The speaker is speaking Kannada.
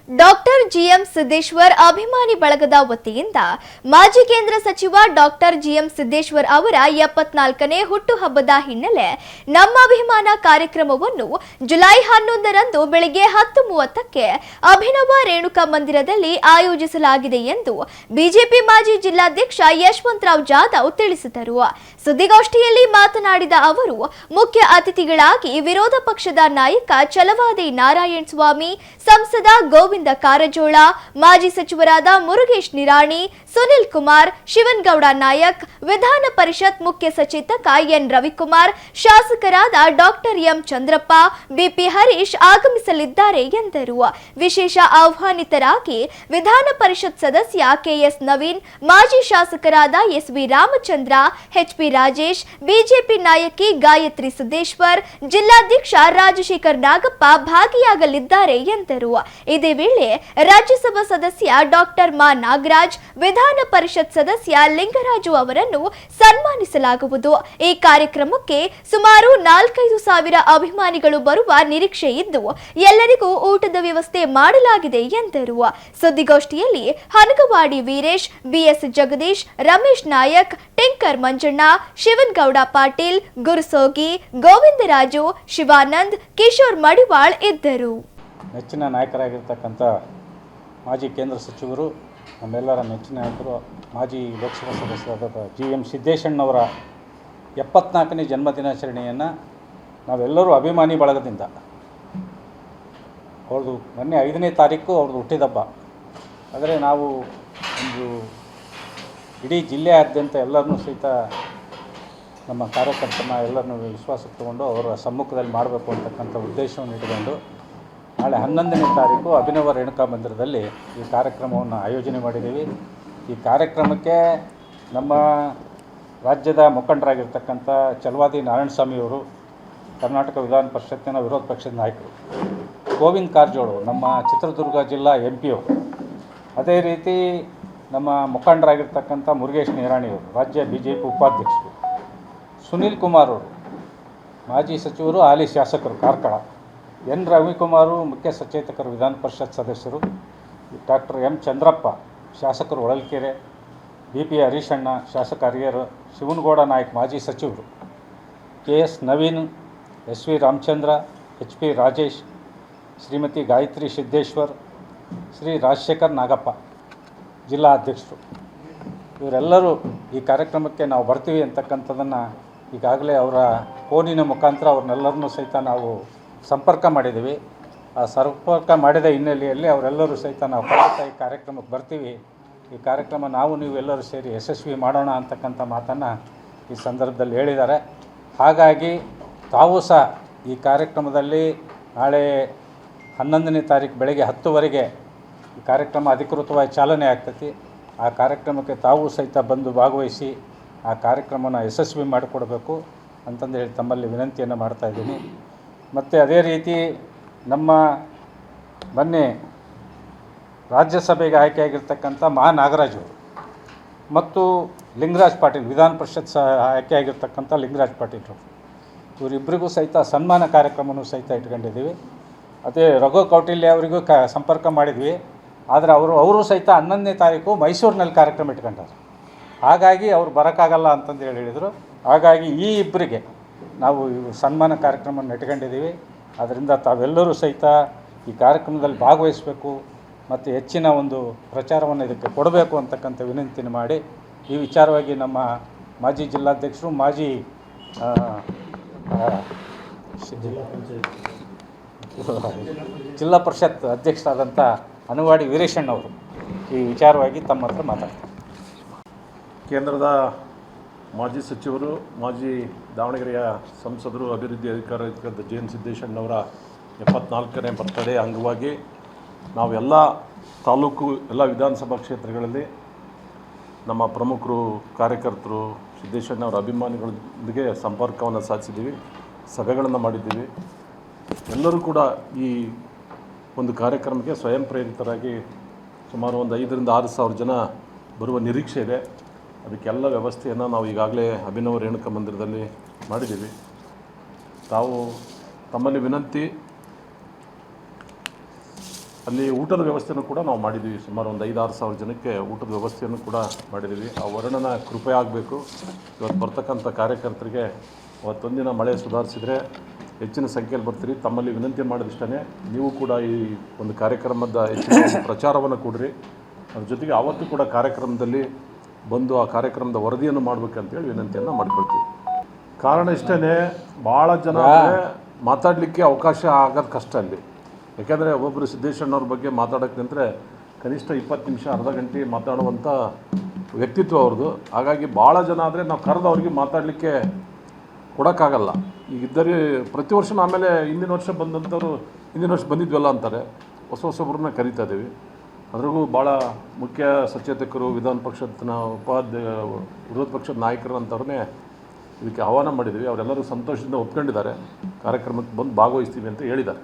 ಡಾಕ್ಟರ್ ಜಿಎಂ ಸಿದ್ದೇಶ್ವರ್ ಅಭಿಮಾನಿ ಬಳಗದ ವತಿಯಿಂದ ಮಾಜಿ ಕೇಂದ್ರ ಸಚಿವ ಡಾಕ್ಟರ್ ಜಿಎಂ ಸಿದ್ದೇಶ್ವರ್ ಅವರ 74ನೇ ಹುಟ್ಟುಹಬ್ಬದ ಹಿನ್ನೆಲೆ ನಮ್ಮ ಅಭಿಮಾನ ಕಾರ್ಯಕ್ರಮವನ್ನು ಜುಲೈ 11ರಂದು ಬೆಳಗ್ಗೆ 10:30ಕ್ಕೆ ಅಭಿನವ ರೇಣುಕಾ ಮಂದಿರದಲ್ಲಿ ಆಯೋಜಿಸಲಾಗಿದೆ ಎಂದು ಬಿಜೆಪಿ ಮಾಜಿ ಜಿಲ್ಲಾಧ್ಯಕ್ಷ ಯಶವಂತರಾವ್ ಜಾಧವ್ ತಿಳಿಸಿದರು. ಸುದ್ದಿಗೋಷ್ಠಿಯಲ್ಲಿ ಮಾತನಾಡಿದ ಅವರು, ಮುಖ್ಯ ಅತಿಥಿಗಳಾಗಿ ವಿರೋಧ ಪಕ್ಷದ ನಾಯಕ ಛಲವಾದಿ ನಾರಾಯಣ ಸ್ವಾಮಿ, ಸಂಸದ ಗೋವಿಂದ ಕಾರಜೋಳ, ಮಾಜಿ ಸಚಿವರಾದ ಮುರುಗೇಶ್ ನಿರಾಣಿ, ಸುನಿಲ್ ಕುಮಾರ್, ಶಿವನಗೌಡ ನಾಯಕ್, ವಿಧಾನ ಪರಿಷತ್ ಮುಖ್ಯ ಸಚೇತಕ ಎನ್ ರವಿಕುಮಾರ್, ಶಾಸಕರಾದ doctor M Chandrappa, BP Harish ಆಗಮಿಸಲಿದ್ದಾರೆ ಎಂದರು. ವಿಶೇಷ ಆಹ್ವಾನಿತರಾಗಿ ವಿಧಾನ ಪರಿಷತ್ ಸದಸ್ಯ ಕೆಎಸ್ ನವೀನ್, ಮಾಜಿ ಶಾಸಕರಾದ SV Ramachandra, HP Rajesh, BJP ನಾಯಕಿ ಗಾಯತ್ರಿ ಸಿದ್ದೇಶ್ವರ್, ಜಿಲ್ಲಾಧ್ಯಕ್ಷ ರಾಜಶೇಖರ್ ನಾಗಪ್ಪ ಭಾಗಿಯಾಗಲಿದ್ದಾರೆ ಎಂದರು. ಇದೇ ವೇಳೆ ರಾಜ್ಯಸಭಾ ಸದಸ್ಯ ಡಾಕ್ಟರ್ ಮಾ ನಾಗರಾಜ್, ವಿಧಾನ ಪರಿಷತ್ ಸದಸ್ಯ ಲಿಂಗರಾಜು ಅವರನ್ನು ಸನ್ಮಾನಿಸಲಾಗುವುದು. ಈ ಕಾರ್ಯಕ್ರಮಕ್ಕೆ ಸುಮಾರು 4,500 ಅಭಿಮಾನಿಗಳು ಬರುವ ನಿರೀಕ್ಷೆ ಇದ್ದು ಎಲ್ಲರಿಗೂ ಊಟದ ವ್ಯವಸ್ಥೆ ಮಾಡಲಾಗಿದೆ ಎಂದರು. ಸುದ್ದಿಗೋಷ್ಠಿಯಲ್ಲಿ ಹನಗವಾಡಿ ವೀರೇಶ್, ಬಿಎಸ್ ಜಗದೀಶ್, ರಮೇಶ್ ನಾಯಕ್, ಟಿಂಕರ್ ಮಂಜಣ್ಣ, ಶಿವನಗೌಡ ಪಾಟೀಲ್, ಗುರುಸೋಗಿ, ಗೋವಿಂದರಾಜು, ಶಿವಾನಂದ್, ಕಿಶೋರ್ ಮಡಿವಾಳ್ ಇದ್ದರು. ನೆಚ್ಚಿನ ನಾಯಕರಾಗಿರ್ತಕ್ಕಂಥ ಮಾಜಿ ಕೇಂದ್ರ ಸಚಿವರು, ನಮ್ಮೆಲ್ಲರ ನೆಚ್ಚಿನ ನಾಯಕರು, ಮಾಜಿ ಲೋಕಸಭಾ ಸದಸ್ಯರಾದ ಜಿಎಂ ಸಿದ್ದೇಶಣ್ಣವರ 74ನೇ ಜನ್ಮದಿನಾಚರಣೆಯನ್ನು ನಾವೆಲ್ಲರೂ ಅಭಿಮಾನಿ ಬಳಗದಿಂದ, ಅವ್ರದ್ದು ಮೊನ್ನೆ 5ನೇ ತಾರೀಕು ಅವ್ರದ್ದು ಹುಟ್ಟಿದಬ್ಬ. ಆದರೆ ನಾವು ಒಂದು ಇಡೀ ಜಿಲ್ಲೆಯಾದ್ಯಂತ ಎಲ್ಲರನ್ನೂ ಸಹಿತ ನಮ್ಮ ಕಾರ್ಯಕರ್ತರನ್ನ ಎಲ್ಲರನ್ನೂ ವಿಶ್ವಾಸಕ್ಕೆ ತಗೊಂಡು ಅವರ ಸಮ್ಮುಖದಲ್ಲಿ ಮಾಡಬೇಕು ಅಂತಕ್ಕಂಥ ಉದ್ದೇಶವನ್ನು ಇಟ್ಟುಕೊಂಡು ನಾಳೆ 11ನೇ ತಾರೀಕು ಅಭಿನವ ರೇಣುಕಾ ಮಂದಿರದಲ್ಲಿ ಈ ಕಾರ್ಯಕ್ರಮವನ್ನು ಆಯೋಜನೆ ಮಾಡಿದ್ದೀವಿ. ಈ ಕಾರ್ಯಕ್ರಮಕ್ಕೆ ನಮ್ಮ ರಾಜ್ಯದ ಮುಖಂಡರಾಗಿರ್ತಕ್ಕಂಥ ಛಲವಾದಿ ನಾರಾಯಣಸ್ವಾಮಿಯವರು, ಕರ್ನಾಟಕ ವಿಧಾನ ಪರಿಷತ್ತಿನ ವಿರೋಧ ಪಕ್ಷದ ನಾಯಕರು, ಗೋವಿಂದ ಕಾರಜೋಳ ನಮ್ಮ ಚಿತ್ರದುರ್ಗ ಜಿಲ್ಲಾ MP ಅವರು, ಅದೇ ರೀತಿ ನಮ್ಮ ಮುಖಂಡರಾಗಿರ್ತಕ್ಕಂಥ ಮುರುಗೇಶ್ ನಿರಾಣಿಯವರು, ರಾಜ್ಯ BJP ಉಪಾಧ್ಯಕ್ಷರು, ಸುನಿಲ್ ಕುಮಾರ್ ಅವರು, ಮಾಜಿ ಸಚಿವರು, ಹಾಲಿ ಶಾಸಕರು ಕಾರ್ಕಳ, ಎನ್ ರವಿಕುಮಾರು, ಮುಖ್ಯ ಸಚೇತಕರು, ವಿಧಾನ ಪರಿಷತ್ ಸದಸ್ಯರು, ಡಾಕ್ಟರ್ ಎಂ ಚಂದ್ರಪ್ಪ, ಶಾಸಕರು ಹೊಳಲ್ಕೆರೆ, BP ಹರೀಶಣ್ಣ, ಶಾಸಕ ಹರಿಹರ, ಶಿವನಗೌಡ ನಾಯಕ್, ಮಾಜಿ ಸಚಿವರು, KS Naveen, SV Ramachandra, HP Rajesh, Shrimati Gayatri Siddeshwar, Shri Rajashekhar Nagappa, ಜಿಲ್ಲಾ ಅಧ್ಯಕ್ಷರು, ಇವರೆಲ್ಲರೂ ಈ ಕಾರ್ಯಕ್ರಮಕ್ಕೆ ನಾವು ಬರ್ತೀವಿ ಅಂತಕ್ಕಂಥದ್ದನ್ನು ಈಗಾಗಲೇ ಅವರ ಫೋನಿನ ಮುಖಾಂತರ ಅವ್ರನ್ನೆಲ್ಲರನ್ನೂ ಸಹಿತ ನಾವು ಸಂಪರ್ಕ ಮಾಡಿದ್ದೀವಿ. ಆ ಸಂಪರ್ಕ ಮಾಡಿದ ಹಿನ್ನೆಲೆಯಲ್ಲಿ ಅವರೆಲ್ಲರೂ ಸಹಿತ ನಾವು ಖಂಡಿತ ಈ ಕಾರ್ಯಕ್ರಮಕ್ಕೆ ಬರ್ತೀವಿ, ಈ ಕಾರ್ಯಕ್ರಮ ನಾವು ನೀವೆಲ್ಲರೂ ಸೇರಿ ಯಶಸ್ವಿ ಮಾಡೋಣ ಅಂತಕ್ಕಂಥ ಮಾತನ್ನು ಈ ಸಂದರ್ಭದಲ್ಲಿ ಹೇಳಿದ್ದಾರೆ. ಹಾಗಾಗಿ ತಾವು ಸಹ ಈ ಕಾರ್ಯಕ್ರಮದಲ್ಲಿ ನಾಳೆ 11ನೇ ತಾರೀಕು ಬೆಳಗ್ಗೆ 10:00ವರೆಗೆ ಈ ಕಾರ್ಯಕ್ರಮ ಅಧಿಕೃತವಾಗಿ ಚಾಲನೆ ಆಗ್ತೈತಿ. ಆ ಕಾರ್ಯಕ್ರಮಕ್ಕೆ ತಾವು ಸಹಿತ ಬಂದು ಭಾಗವಹಿಸಿ ಆ ಕಾರ್ಯಕ್ರಮನ ಯಶಸ್ವಿ ಮಾಡಿಕೊಡ್ಬೇಕು ಅಂತಂದು ಹೇಳಿ ತಮ್ಮಲ್ಲಿ ವಿನಂತಿಯನ್ನು ಮಾಡ್ತಾಯಿದ್ದೀನಿ. ಮತ್ತು ಅದೇ ರೀತಿ ನಮ್ಮ ಮೊನ್ನೆ ರಾಜ್ಯಸಭೆಗೆ ಆಯ್ಕೆಯಾಗಿರ್ತಕ್ಕಂಥ ಮಾ ನಾಗರಾಜು ಮತ್ತು ಲಿಂಗರಾಜ್ ಪಾಟೀಲ್, ವಿಧಾನ ಪರಿಷತ್ ಆಯ್ಕೆಯಾಗಿರ್ತಕ್ಕಂಥ ಲಿಂಗರಾಜ್ ಪಾಟೀಲ್, ಇವರಿಬ್ಬರಿಗೂ ಸಹಿತ ಸನ್ಮಾನ ಕಾರ್ಯಕ್ರಮವೂ ಸಹಿತ ಇಟ್ಕೊಂಡಿದ್ದೀವಿ. ಅದೇ ರಘು ಕೌಟಿಲ್ಯ ಅವರಿಗೂ ಸಂಪರ್ಕ ಮಾಡಿದ್ವಿ. ಆದರೆ ಅವರು ಸಹಿತ 11ನೇ ತಾರೀಕು ಮೈಸೂರಿನಲ್ಲಿ ಕಾರ್ಯಕ್ರಮ ಇಟ್ಕೊಂಡಾರೆ. ಹಾಗಾಗಿ ಅವ್ರು ಬರೋಕ್ಕಾಗಲ್ಲ ಅಂತಂದು ಹೇಳಿದರು. ಹಾಗಾಗಿ ಈ ಇಬ್ಬರಿಗೆ ನಾವು ಸನ್ಮಾನ ಕಾರ್ಯಕ್ರಮವನ್ನು ಇಟ್ಕೊಂಡಿದ್ದೀವಿ. ಅದರಿಂದ ತಾವೆಲ್ಲರೂ ಸಹಿತ ಈ ಕಾರ್ಯಕ್ರಮದಲ್ಲಿ ಭಾಗವಹಿಸಬೇಕು ಮತ್ತು ಹೆಚ್ಚಿನ ಒಂದು ಪ್ರಚಾರವನ್ನು ಇದಕ್ಕೆ ಕೊಡಬೇಕು ಅಂತಕ್ಕಂಥ ವಿನಂತಿನ ಮಾಡಿ ಈ ವಿಚಾರವಾಗಿ ನಮ್ಮ ಮಾಜಿ ಜಿಲ್ಲಾಧ್ಯಕ್ಷರು, ಮಾಜಿ ಜಿಲ್ಲಾ ಪರಿಷತ್ ಅಧ್ಯಕ್ಷರಾದಂಥ ಹನಗವಾಡಿ ವೀರೇಶಣ್ಣವರು ಈ ವಿಚಾರವಾಗಿ ತಮ್ಮ ಹತ್ರ ಮಾತಾಡ್ತಾರೆ. ಕೇಂದ್ರದ ಮಾಜಿ ಸಚಿವರು, ಮಾಜಿ ದಾವಣಗೆರೆಯ ಸಂಸದರು, ಅಭಿವೃದ್ಧಿ ಅಧಿಕಾರಿಯಾದ JN ಸಿದ್ದೇಶಣ್ಣವರ 74ನೇ ಬರ್ತಡೇ ಅಂಗವಾಗಿ ನಾವೆಲ್ಲ ತಾಲೂಕು, ಎಲ್ಲ ವಿಧಾನಸಭಾ ಕ್ಷೇತ್ರಗಳಲ್ಲಿ ನಮ್ಮ ಪ್ರಮುಖರು, ಕಾರ್ಯಕರ್ತರು, ಸಿದ್ದೇಶಣ್ಣವರ ಅಭಿಮಾನಿಗಳೊಂದಿಗೆ ಸಂಪರ್ಕವನ್ನು ಸಾಧಿಸಿದ್ದೀವಿ, ಸಭೆಗಳನ್ನು ಮಾಡಿದ್ದೀವಿ. ಎಲ್ಲರೂ ಕೂಡ ಈ ಒಂದು ಕಾರ್ಯಕ್ರಮಕ್ಕೆ ಸ್ವಯಂ ಪ್ರೇರಿತರಾಗಿ ಸುಮಾರು ಒಂದು 5,000 6 ಸಾವಿರ ಜನ ಬರುವ ನಿರೀಕ್ಷೆ ಇದೆ. ಅದಕ್ಕೆಲ್ಲ ವ್ಯವಸ್ಥೆಯನ್ನು ನಾವು ಈಗಾಗಲೇ ಅಭಿನವ ರೇಣುಕಾ ಮಂದಿರದಲ್ಲಿ ಮಾಡಿದ್ದೀವಿ. ತಾವು ತಮ್ಮಲ್ಲಿ ವಿನಂತಿ, ಅಲ್ಲಿ ಊಟದ ವ್ಯವಸ್ಥೆನೂ ಕೂಡ ನಾವು ಮಾಡಿದ್ದೀವಿ. ಸುಮಾರು ಒಂದು 5-6 ಸಾವಿರ ಜನಕ್ಕೆ ಊಟದ ವ್ಯವಸ್ಥೆಯನ್ನು ಕೂಡ ಮಾಡಿದ್ದೀವಿ. ಆ ವರ್ಣನ ಕೃಪೆ ಆಗಬೇಕು. ಇವತ್ತು ಬರ್ತಕ್ಕಂಥ ಕಾರ್ಯಕರ್ತರಿಗೆ ಅವತ್ತೊಂದಿನ ಮಳೆ ಸುಧಾರಿಸಿದರೆ ಹೆಚ್ಚಿನ ಸಂಖ್ಯೆಯಲ್ಲಿ ಬರ್ತೀರಿ. ತಮ್ಮಲ್ಲಿ ವಿನಂತಿ ಮಾಡೋದಿಷ್ಟೇ, ನೀವು ಕೂಡ ಈ ಒಂದು ಕಾರ್ಯಕ್ರಮದ ಹೆಚ್ಚಿನ ಪ್ರಚಾರವನ್ನು ಕೊಡ್ರಿ. ಅದ್ರ ಜೊತೆಗೆ ಆವತ್ತು ಕೂಡ ಕಾರ್ಯಕ್ರಮದಲ್ಲಿ ಬಂದು ಆ ಕಾರ್ಯಕ್ರಮದ ವರದಿಯನ್ನು ಮಾಡಬೇಕಂತೇಳಿ ವಿನಂತಿಯನ್ನು ಮಾಡ್ಕೊಳ್ತೀವಿ. ಕಾರಣ ಇಷ್ಟೇ, ಭಾಳ ಜನ ಮಾತಾಡಲಿಕ್ಕೆ ಅವಕಾಶ ಆಗೋದು ಕಷ್ಟ ಅಲ್ಲಿ. ಯಾಕೆಂದರೆ ಒಬ್ಬೊಬ್ಬರು ಸಿದ್ದೇಶ್ವರನವ್ರ ಬಗ್ಗೆ ಮಾತಾಡೋಕ್ಕೆ ನಿಂತರೆ ಕನಿಷ್ಠ 20 ನಿಮಿಷ ಅರ್ಧ ಗಂಟೆ ಮಾತಾಡುವಂಥ ವ್ಯಕ್ತಿತ್ವ ಅವ್ರದ್ದು. ಹಾಗಾಗಿ ಭಾಳ ಜನ ಆದರೆ ನಾವು ಕರೆದವ್ರಿಗೆ ಮಾತಾಡಲಿಕ್ಕೆ ಕೊಡೋಕ್ಕಾಗಲ್ಲ. ಈಗ ಇದ್ದರೆ ಪ್ರತಿ ವರ್ಷ ಆಮೇಲೆ ಹಿಂದಿನ ವರ್ಷ ಬಂದಂಥವ್ರು ಹಿಂದಿನ ವರ್ಷ ಬಂದಿದ್ವಲ್ಲ ಅಂತಾರೆ. ಹೊಸೊಬ್ಬರನ್ನ ಕರಿತಾ ಇದ್ದೀವಿ. ಅದ್ರಿಗೂ ಭಾಳ ಮುಖ್ಯ ಸಚೇತಕರು, ವಿಧಾನ ಪರಿಷತ್ನ ವಿರೋಧ ಪಕ್ಷದ ನಾಯಕರಂಥವ್ರನ್ನೇ ಇದಕ್ಕೆ ಆಹ್ವಾನ ಮಾಡಿದ್ದೀವಿ. ಅವರೆಲ್ಲರೂ ಸಂತೋಷದಿಂದ ಒಪ್ಕೊಂಡಿದ್ದಾರೆ, ಕಾರ್ಯಕ್ರಮಕ್ಕೆ ಬಂದು ಭಾಗವಹಿಸ್ತೀವಿ ಅಂತ ಹೇಳಿದ್ದಾರೆ.